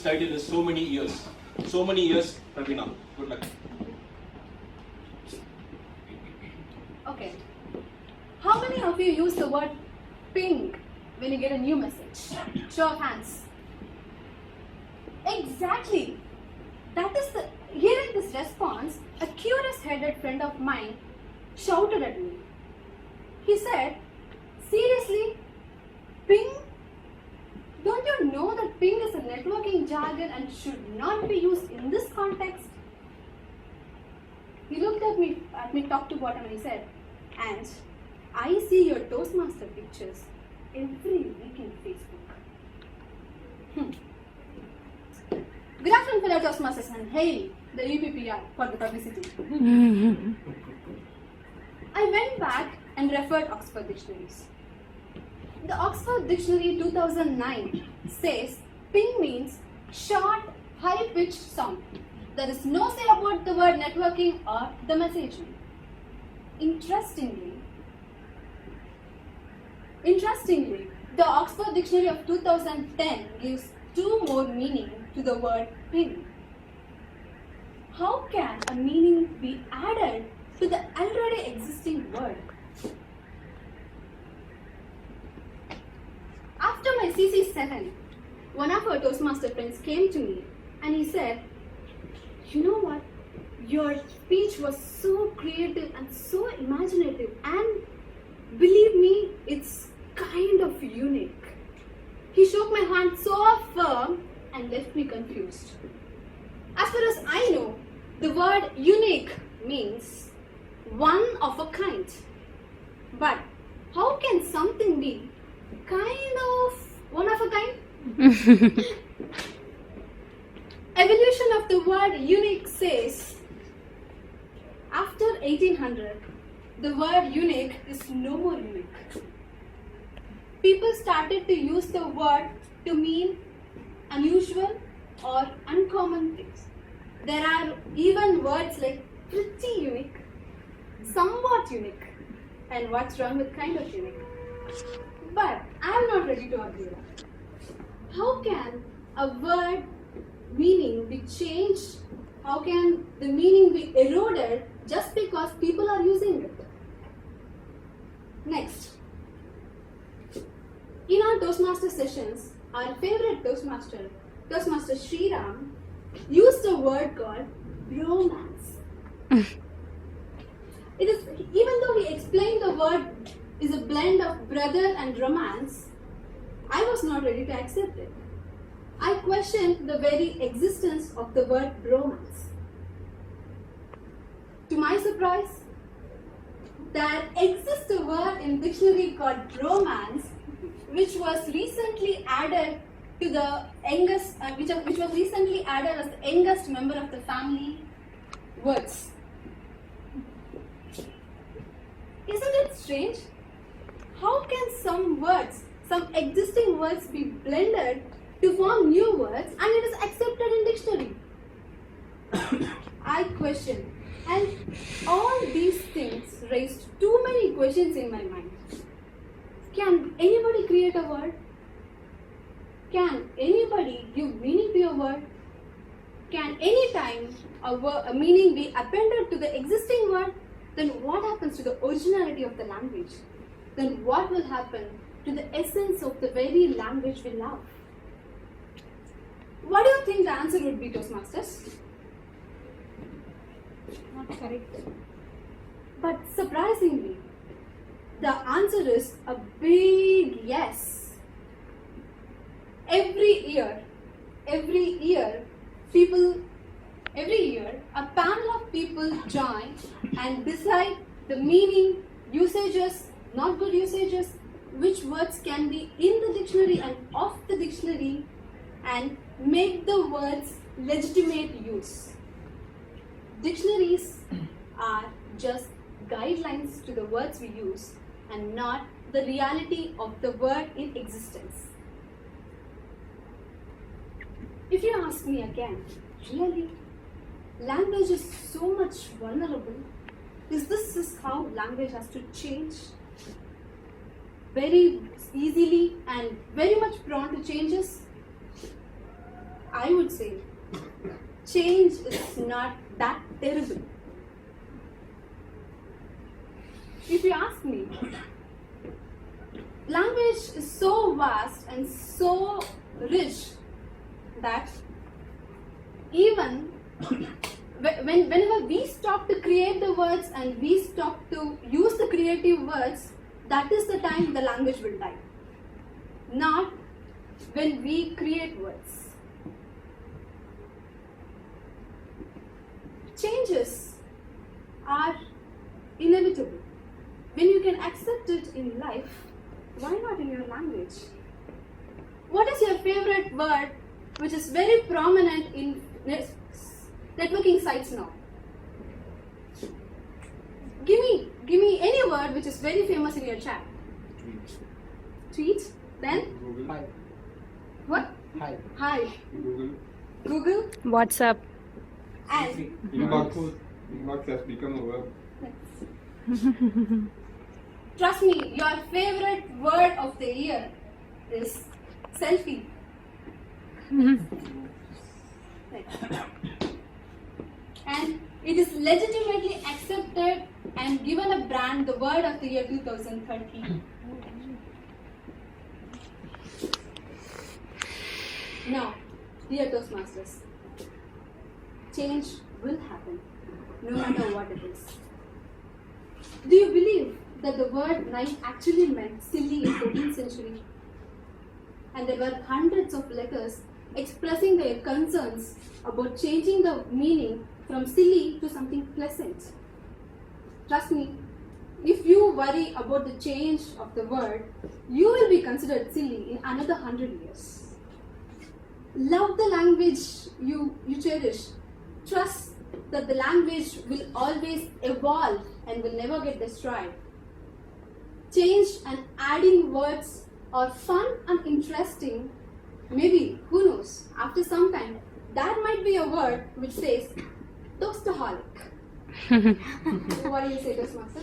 title is so many years. So many years, Praveena. Good luck. Okay. How many of you use the word ping when you get a new message? Show of hands. Exactly. Hearing this response, a curious-headed friend of mine shouted at me. He said, "Seriously? Ping? Don't you know that ping is a networking jargon and should not be used in this context?" He looked at me top to bottom, and he said, "And I see your Toastmaster pictures every week in Facebook." Good afternoon, fellow Toastmasters, and hail the UPPR for the publicity. I went back and referred Oxford dictionaries. The Oxford Dictionary 2009 says ping means short, high-pitched sound. There is no say about the word networking or the messaging. Interestingly, the Oxford Dictionary of 2010 gives two more meanings to the word ping. How can a meaning be added to the already existing word? After my CC7, one of our Toastmaster friends came to me and he said, "You know what? Your speech was so creative and so imaginative, and believe me, it's kind of unique." He shook my hand so firm and left me confused. As far as I know, the word unique means one of a kind. But how can something be kind of one of a kind? Evolution of the word unique says, after 1800, the word unique is no more unique. People started to use the word to mean unusual or uncommon things. There are even words like pretty unique, somewhat unique, and what's wrong with kind of unique. But I am not ready to argue that. How can a word meaning be changed? How can the meaning be eroded just because people are using it? Next, in our Toastmaster sessions, our favorite Toastmaster Sriram, used a word called bromance. Even though he explained the word is a blend of brother and romance, I was not ready to accept it. I questioned the very existence of the word bromance. To my surprise, there exists a word in dictionary called bromance, which was recently added to the youngest, which was recently added as the youngest member of the family words. Isn't it strange? How can some existing words be blended to form new words, and it is accepted in dictionary? I question, and all these things raised too many questions in my mind. Can anybody create a word? Can anybody give meaning to a word? Can any time a meaning be appended to the existing word? Then what happens to the originality of the language? Then what will happen to the essence of the very language we love? What do you think the answer would be, Toastmasters? Not correct. But surprisingly, the answer is a big yes. Every year, a panel of people join and decide the meaning, usages, not good usages, which words can be in the dictionary and off the dictionary, and make the words legitimate use. Dictionaries are just guidelines to the words we use and not the reality of the word in existence. If you ask me again, really, language is so much vulnerable. Is this how language has to change? Very easily and very much prone to changes? I would say change is not that terrible. If you ask me, language is so vast and so rich that even whenever we stop to create the words and we stop to use the creative words, that is the time the language will die. Not when we create words. Changes are inevitable. When you can accept it in life, why not in your language? What is your favorite word which is very prominent in networking sites now? Give me any word which is very famous in your chat. Tweet. Then? Google. Hi. What? Hi. Hi. Google. Google. WhatsApp. And Inbox has become a verb. trust me, your favorite word of the year is selfie. Right. And it is legitimately accepted and given a brand the word of the year 2013. Now, dear Toastmasters, change will happen, no matter what it is. Do you believe that the word night actually meant silly in 14th century? And there were hundreds of letters expressing their concerns about changing the meaning from silly to something pleasant. Trust me, if you worry about the change of the word, you will be considered silly in another 100 years. Love the language you cherish. Trust that the language will always evolve and will never get destroyed. Change and adding words are fun and interesting. Maybe, who knows, after some time, that might be a word which says, Toastaholic. What do you say, Toastmaster?